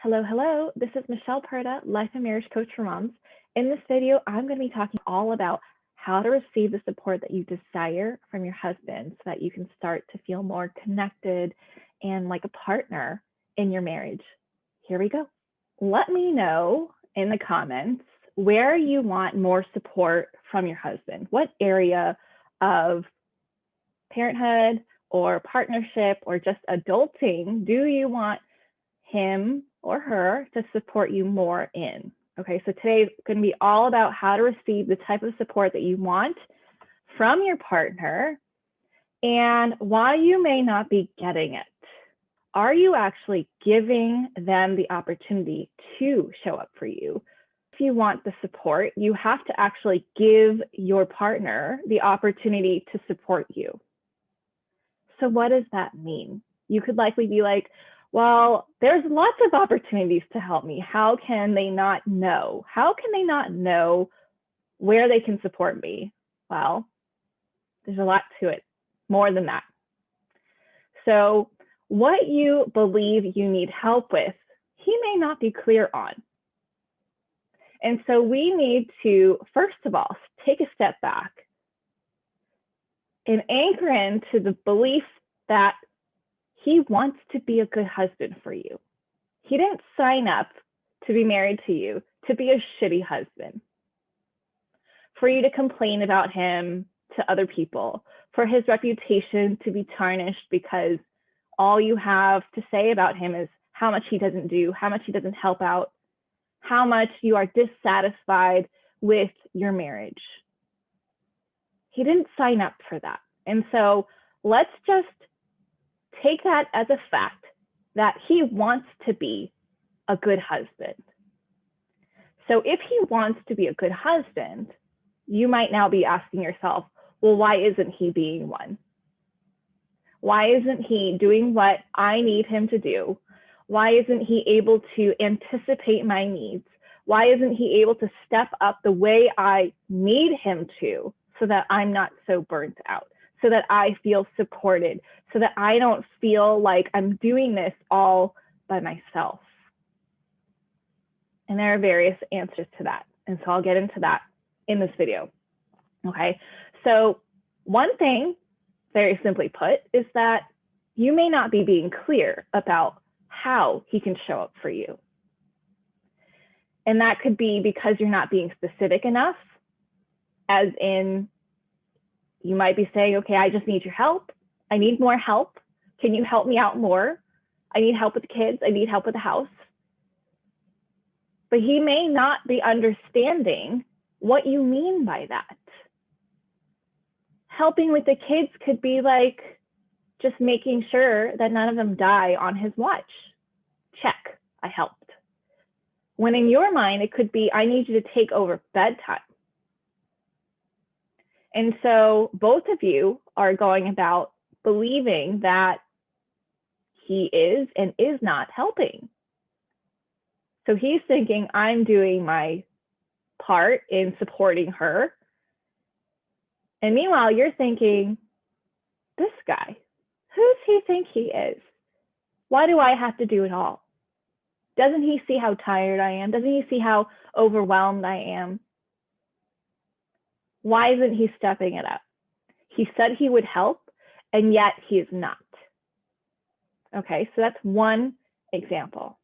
Hello, hello. This is Michelle Perda, Life and Marriage Coach for Moms. In this video, I'm going to be talking all about how to receive the support that you desire from your husband so that you can start to feel more connected and like a partner in your marriage. Here we go. Let me know in the comments where you want more support from your husband. What area of parenthood or partnership or just adulting do you want him or her to support you more in? Okay, so today is going to be all about how to receive the type of support that you want from your partner and why you may not be getting it. Are you actually giving them the opportunity to show up for you? If you want the support, you have to actually give your partner the opportunity to support you. So what does that mean? You could likely be like, well, there's lots of opportunities to help me. How can they not know? How can they not know where they can support me? Well, there's a lot to it, more than that. So what you believe you need help with, he may not be clear on. And so we need to, first of all, take a step back and anchor into the belief that he wants to be a good husband for you. He didn't sign up to be married to you to be a shitty husband, for you to complain about him to other people, for his reputation to be tarnished because all you have to say about him is how much he doesn't do, how much he doesn't help out, how much you are dissatisfied with your marriage. He didn't sign up for that. And so let's just take that as a fact that he wants to be a good husband. So if he wants to be a good husband, you might now be asking yourself, well, why isn't he being one? Why isn't he doing what I need him to do? Why isn't he able to anticipate my needs? Why isn't he able to step up the way I need him to so that I'm not so burnt out? So that I feel supported, so that I don't feel like I'm doing this all by myself. And there are various answers to that. And so I'll get into that in this video. Okay, so one thing, very simply put, is that you may not be being clear about how he can show up for you. And that could be because you're not being specific enough, as in, you might be saying, okay, I just need your help. I need more help. Can you help me out more? I need help with the kids. I need help with the house. But he may not be understanding what you mean by that. Helping with the kids could be like just making sure that none of them die on his watch. Check, I helped. When in your mind, it could be, I need you to take over bedtime. And so both of you are going about believing that he is and is not helping. So he's thinking, I'm doing my part in supporting her. And meanwhile, you're thinking, this guy, who does he think he is? Why do I have to do it all? Doesn't he see how tired I am? Doesn't he see how overwhelmed I am? Why isn't he stepping it up? He said he would help, and yet he is not. Okay, so that's one example.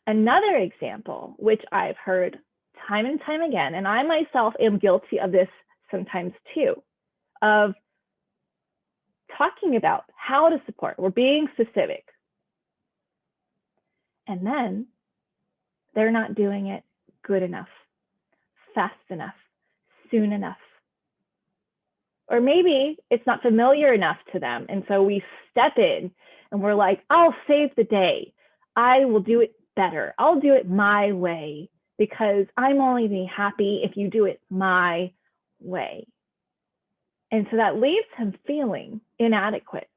Another example, which I've heard time and time again, and I myself am guilty of this sometimes too, of talking about how to support. We're being specific. And then they're not doing it good enough, fast enough, soon enough. Or maybe it's not familiar enough to them. And so we step in and we're like, I'll save the day. I will do it better. I'll do it my way because I'm only being happy if you do it my way. And so that leaves him feeling inadequate.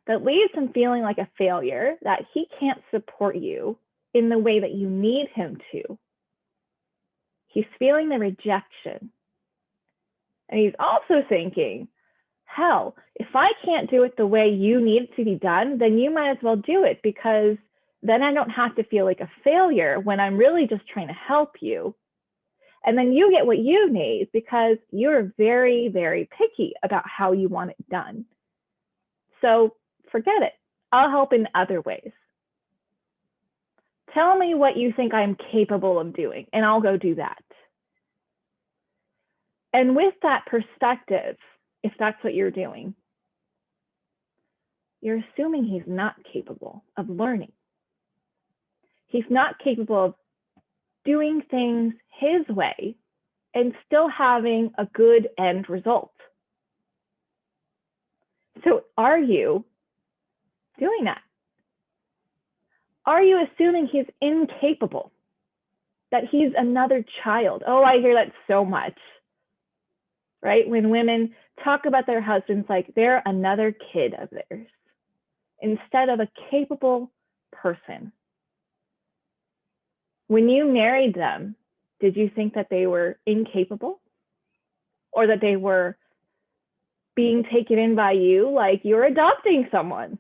That leaves him feeling like a failure, that he can't support you in the way that you need him to. He's feeling the rejection. And he's also thinking, hell, if I can't do it the way you need it to be done, then you might as well do it because Then I don't have to feel like a failure when I'm really just trying to help you. And then you get what you need because you're very, very picky about how you want it done. So forget it. I'll help in other ways. Tell me what you think I'm capable of doing, and I'll go do that. And with that perspective, if that's what you're doing, you're assuming he's not capable of learning. He's not capable of doing things his way and still having a good end result. So are you doing that? Are you assuming he's incapable? That he's another child? Oh, I hear that so much, right? When women talk about their husbands like they're another kid of theirs instead of a capable person. When you married them, did you think that they were incapable or that they were being taken in by you like you're adopting someone,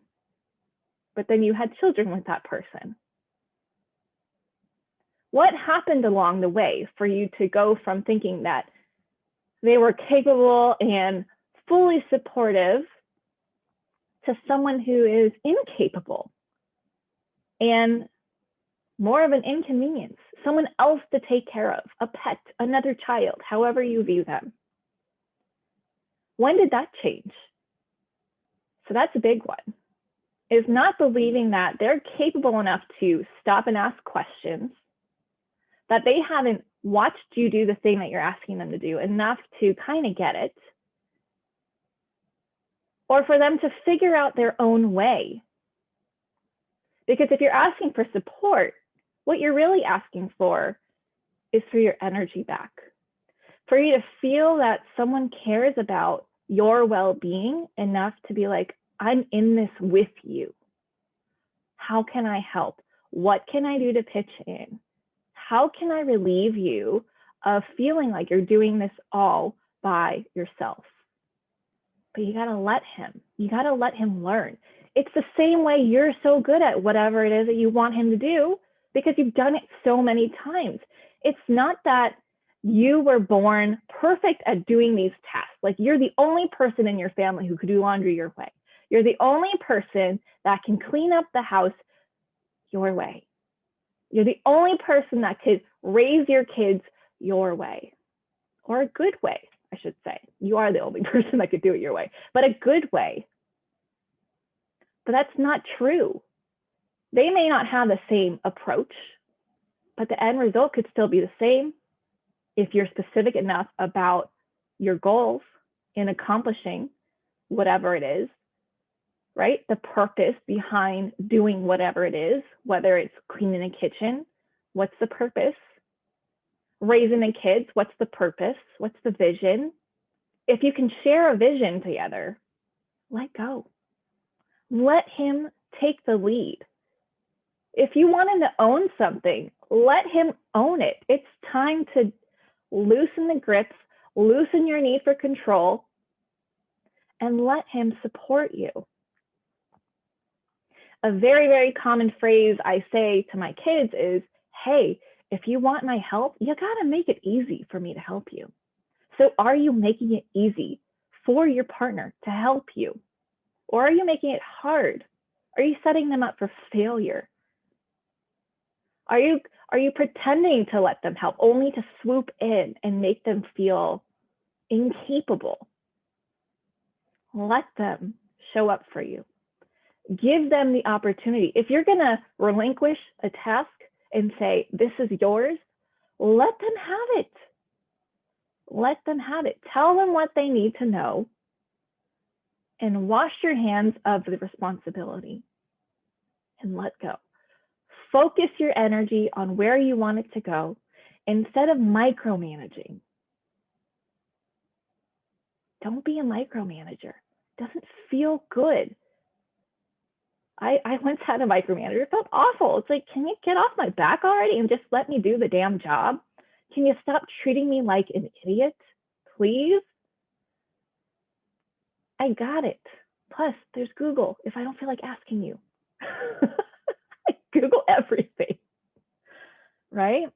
but then you had children with that person? What happened along the way for you to go from thinking that they were capable and fully supportive to someone who is incapable and more of an inconvenience, someone else to take care of, a pet, another child, however you view them? When did that change? So that's a big one, is not believing that they're capable enough to stop and ask questions, that they haven't watched you do the thing that you're asking them to do enough to kind of get it, or for them to figure out their own way. Because if you're asking for support, what you're really asking for is for your energy back, for you to feel that someone cares about your well-being enough to be like, I'm in this with you. How can I help? What can I do to pitch in? How can I relieve you of feeling like you're doing this all by yourself? But you gotta let him. You gotta let him learn. It's the same way you're so good at whatever it is that you want him to do because you've done it so many times. It's not that you were born perfect at doing these tasks. Like you're the only person in your family who could do laundry your way. You're the only person that can clean up the house your way. You're the only person that could raise your kids your way, or a good way, I should say. You are the only person that could do it your way, but a good way. But that's not true. They may not have the same approach, but the end result could still be the same if you're specific enough about your goals in accomplishing whatever it is, right? The purpose behind doing whatever it is, whether it's cleaning a kitchen, what's the purpose? Raising the kids, what's the purpose? What's the vision? If you can share a vision together, let go. Let him take the lead. If you want him to own something, let him own it. It's time to loosen the grips, loosen your need for control, and let him support you. A very, very common phrase I say to my kids is, hey, if you want my help, you gotta make it easy for me to help you. So are you making it easy for your partner to help you? Or are you making it hard? Are you setting them up for failure? Are you pretending to let them help only to swoop in and make them feel incapable? Let them show up for you. Give them the opportunity. If you're gonna relinquish a task and say, this is yours, let them have it. Let them have it. Tell them what they need to know and wash your hands of the responsibility and let go. Focus your energy on where you want it to go instead of micromanaging. Don't be a micromanager. It doesn't feel good. I once had a micromanager. It felt awful. It's like, can you get off my back already and just let me do the damn job? Can you stop treating me like an idiot, please? I got it. Plus, there's Google if I don't feel like asking you. Google everything, right?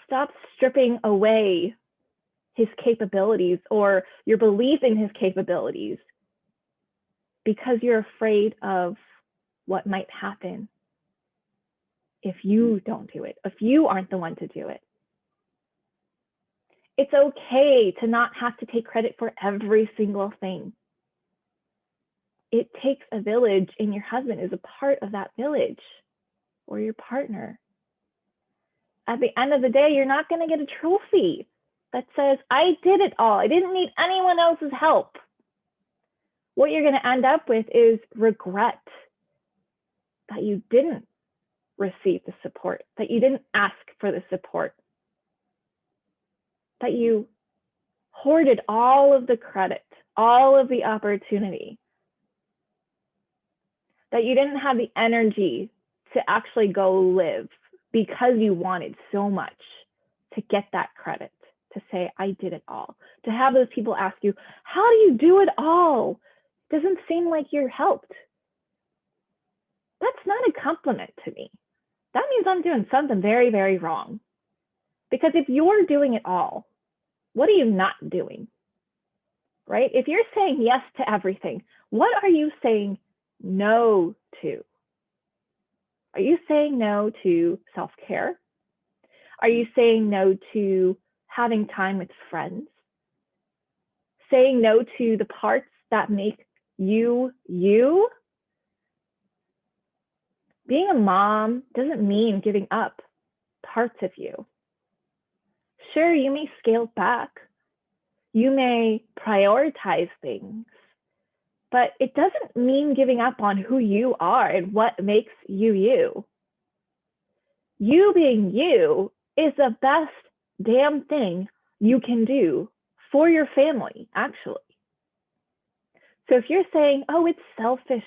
Stop stripping away his capabilities or your belief in his capabilities because you're afraid of what might happen if you don't do it, if you aren't the one to do it. It's okay to not have to take credit for every single thing. It takes a village, and your husband is a part of that village, or your partner. At the end of the day, you're not going to get a trophy that says, I did it all. I didn't need anyone else's help. What you're going to end up with is regret that you didn't receive the support, that you didn't ask for the support, that you hoarded all of the credit, all of the opportunity, that you didn't have the energy to actually go live because you wanted so much to get that credit, to say, I did it all. To have those people ask you, how do you do it all? Doesn't seem like you're helped. That's not a compliment to me. That means I'm doing something very, very wrong. Because if you're doing it all, what are you not doing? Right? If you're saying yes to everything, what are you saying no to? Are you saying no to self-care? Are you saying no to having time with friends? Saying no to the parts that make you, you? Being a mom doesn't mean giving up parts of you. Sure, you may scale back. You may prioritize things, but it doesn't mean giving up on who you are and what makes you you. You being you is the best damn thing you can do for your family, actually. So if you're saying, oh, it's selfish,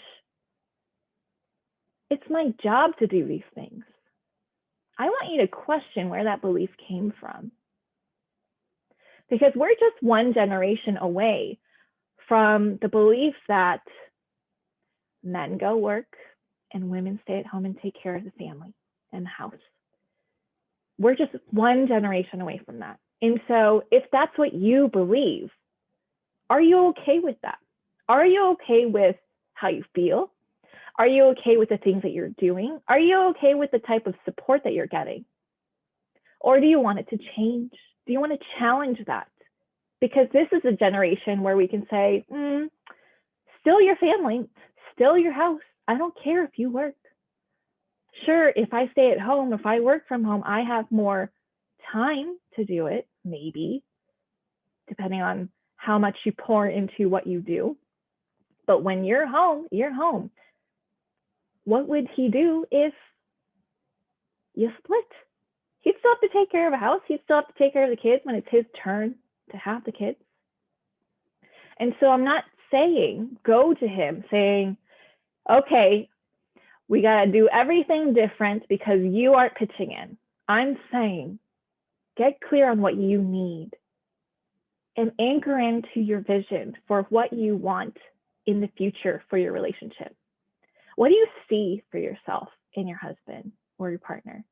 it's my job to do these things, I want you to question where that belief came from. Because we're just one generation away from the belief that men go work and women stay at home and take care of the family and the house. We're just one generation away from that. And so if that's what you believe, are you okay with that? Are you okay with how you feel? Are you okay with the things that you're doing? Are you okay with the type of support that you're getting? Or do you want it to change? Do you want to challenge that? Because this is a generation where we can say, still your family, still your house. I don't care if you work. Sure, if I stay at home, if I work from home, I have more time to do it, maybe, depending on how much you pour into what you do. But when you're home, you're home. What would he do if you split? He'd still have to take care of a house. He'd still have to take care of the kids when it's his turn to have the kids. And so I'm not saying, go to him saying, okay, we got to do everything different because you aren't pitching in. I'm saying, get clear on what you need and anchor into your vision for what you want in the future for your relationship. What do you see for yourself in your husband or your partner?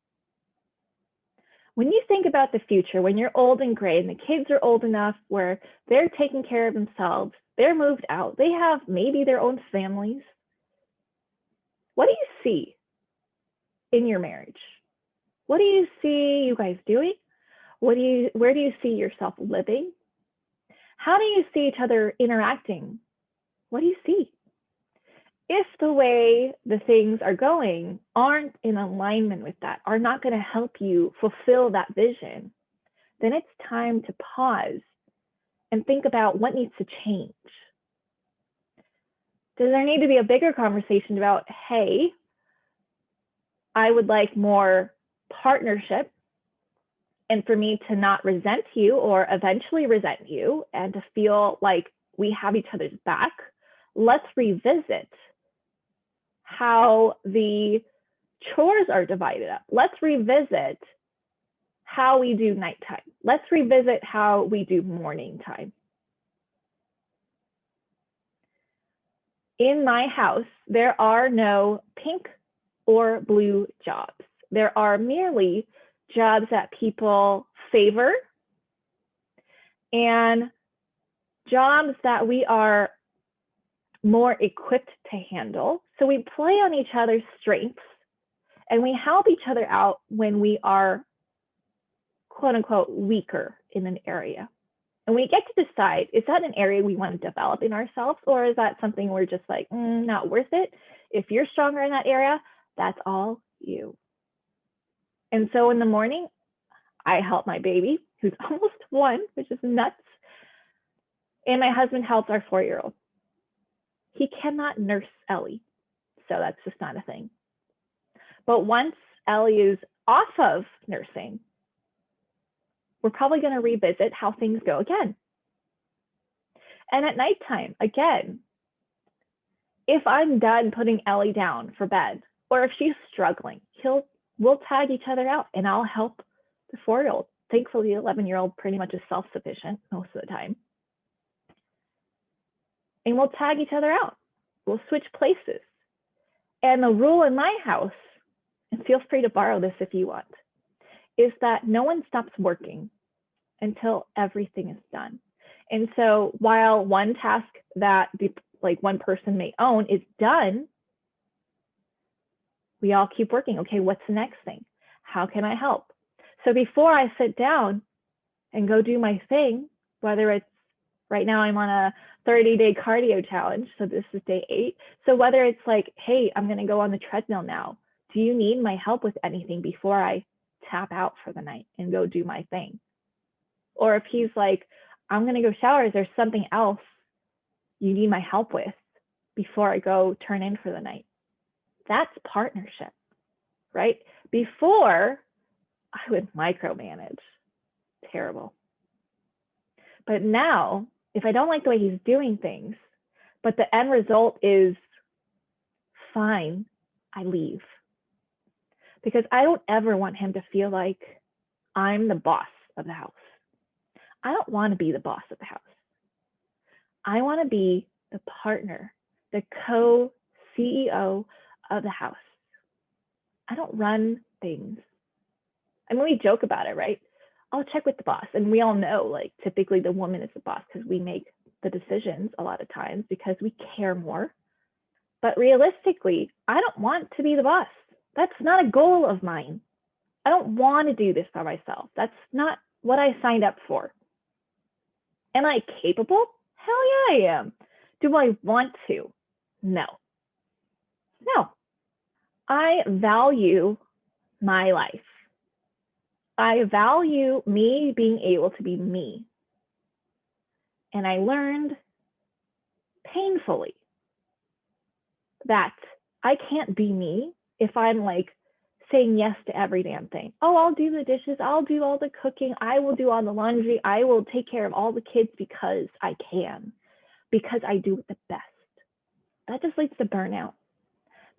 When you think about the future, when you're old and gray and the kids are old enough where they're taking care of themselves, they're moved out, they have maybe their own families, what do you see in your marriage? What do you see you guys doing? Where do you see yourself living? How do you see each other interacting? What do you see? If the way the things are going aren't in alignment with that, are not going to help you fulfill that vision, then it's time to pause and think about what needs to change. Does there need to be a bigger conversation about, hey, I would like more partnership, and for me to not resent you or eventually resent you and to feel like we have each other's back? Let's revisit how the chores are divided up. Let's revisit how we do nighttime. Let's revisit how we do morning time. In my house, there are no pink or blue jobs. There are merely jobs that people favor and jobs that we are more equipped to handle. So we play on each other's strengths and we help each other out when we are, quote unquote, weaker in an area. And we get to decide, is that an area we want to develop in ourselves, or is that something we're just like, not worth it? If you're stronger in that area, that's all you. And so in the morning, I help my baby, who's almost 1, which is nuts. And my husband helps our 4-year-old. He cannot nurse Ellie, so that's just not a thing. But once Ellie is off of nursing, we're probably going to revisit how things go again. And at nighttime, again, if I'm done putting Ellie down for bed, or if she's struggling, we'll tag each other out and I'll help the 4-year-old. Thankfully, the 11-year-old pretty much is self-sufficient most of the time. And we'll tag each other out. We'll switch places. And the rule in my house, and feel free to borrow this if you want, is that no one stops working until everything is done. And so while one task that one person may own is done, we all keep working. Okay, what's the next thing? How can I help? So before I sit down and go do my thing, whether it's right now I'm on a 30-day cardio challenge, so this is day 8. So whether it's like, hey, I'm going to go on the treadmill now. Do you need my help with anything before I tap out for the night and go do my thing? Or if he's like, I'm going to go shower, is there something else you need my help with before I go turn in for the night? That's partnership, right? Before, I would micromanage. Terrible. But now, if I don't like the way he's doing things, but the end result is fine, I leave. Because I don't ever want him to feel like I'm the boss of the house. I don't want to be the boss of the house. I want to be the partner, the co-CEO of the house. I don't run things. I mean, we joke about it, right? I'll check with the boss. And we all know, like, typically the woman is the boss because we make the decisions a lot of times because we care more. But realistically, I don't want to be the boss. That's not a goal of mine. I don't want to do this by myself. That's not what I signed up for. Am I capable? Hell yeah, I am. Do I want to? No. No. I value my life. I value me being able to be me. And I learned painfully that I can't be me if I'm like saying yes to every damn thing. Oh, I'll do the dishes. I'll do all the cooking. I will do all the laundry. I will take care of all the kids because I can, because I do it the best. That just leads to burnout.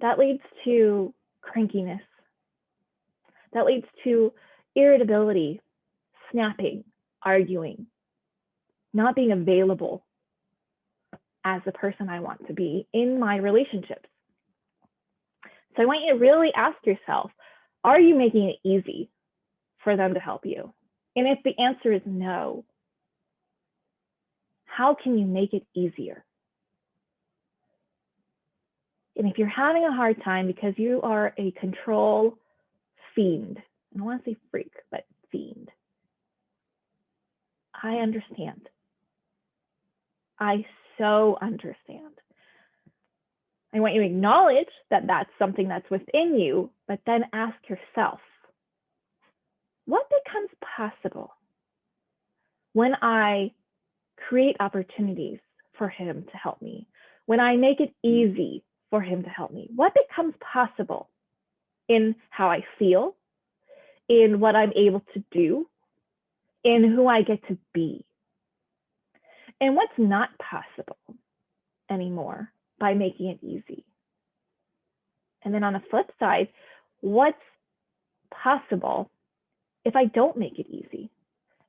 That leads to crankiness. That leads to irritability, snapping, arguing, not being available as the person I want to be in my relationships. So I want you to really ask yourself, are you making it easy for them to help you? And if the answer is no, how can you make it easier? And if you're having a hard time because you are a control fiend, I don't want to say freak, but fiend, I understand. I so understand. I want you to acknowledge that that's something that's within you, but then ask yourself, what becomes possible when I create opportunities for him to help me? When I make it easy for him to help me? What becomes possible in how I feel, in what I'm able to do, in who I get to be? And what's not possible anymore by making it easy? And then on the flip side, what's possible if I don't make it easy?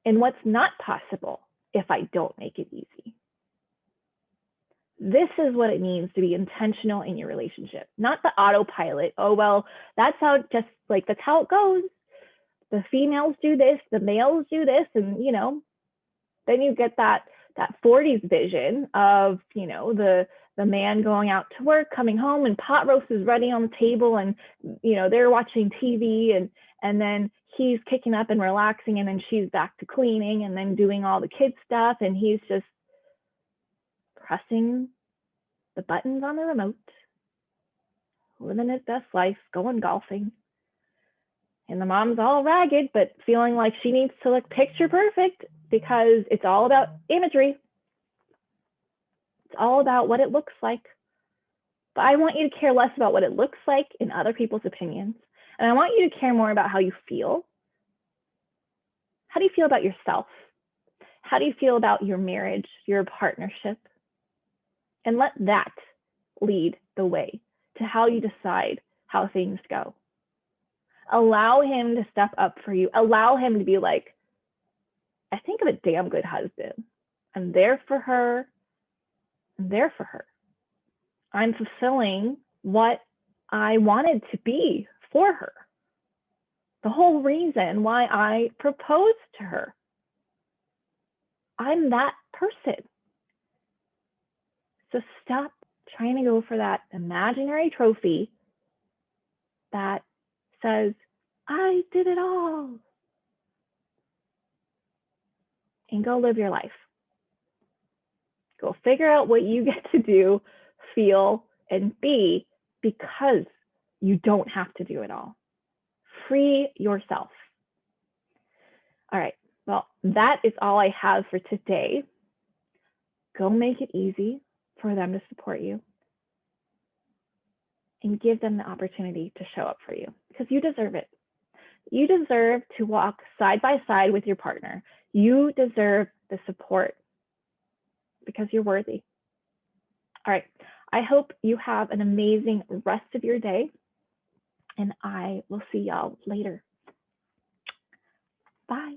And what's not possible if I don't make it easy? This is what it means to be intentional in your relationship, not the autopilot. Oh, well, that's how that's how it goes. The females do this, the males do this, and then you get that 40s vision of the man going out to work, coming home, and pot roast is ready on the table, and they're watching TV, and then he's kicking up and relaxing, and then she's back to cleaning and then doing all the kid stuff, and he's just pressing the buttons on the remote, living his best life, going golfing. And the mom's all ragged, but feeling like she needs to look picture perfect because it's all about imagery. It's all about what it looks like. But I want you to care less about what it looks like in other people's opinions. And I want you to care more about how you feel. How do you feel about yourself? How do you feel about your marriage, your partnership? And let that lead the way to how you decide how things go. Allow him to step up for you. Allow him to be like, I think I'm a damn good husband. I'm there for her. I'm there for her. I'm fulfilling what I wanted to be for her. The whole reason why I proposed to her. I'm that person. So stop trying to go for that imaginary trophy that says, I did it all. And go live your life. Go figure out what you get to do, feel, and be because you don't have to do it all. Free yourself. All right. Well, that is all I have for today. Go make it easy for them to support you and give them the opportunity to show up for you because you deserve it. You deserve to walk side by side with your partner. You deserve the support because you're worthy. All right. I hope you have an amazing rest of your day, and I will see y'all later. Bye.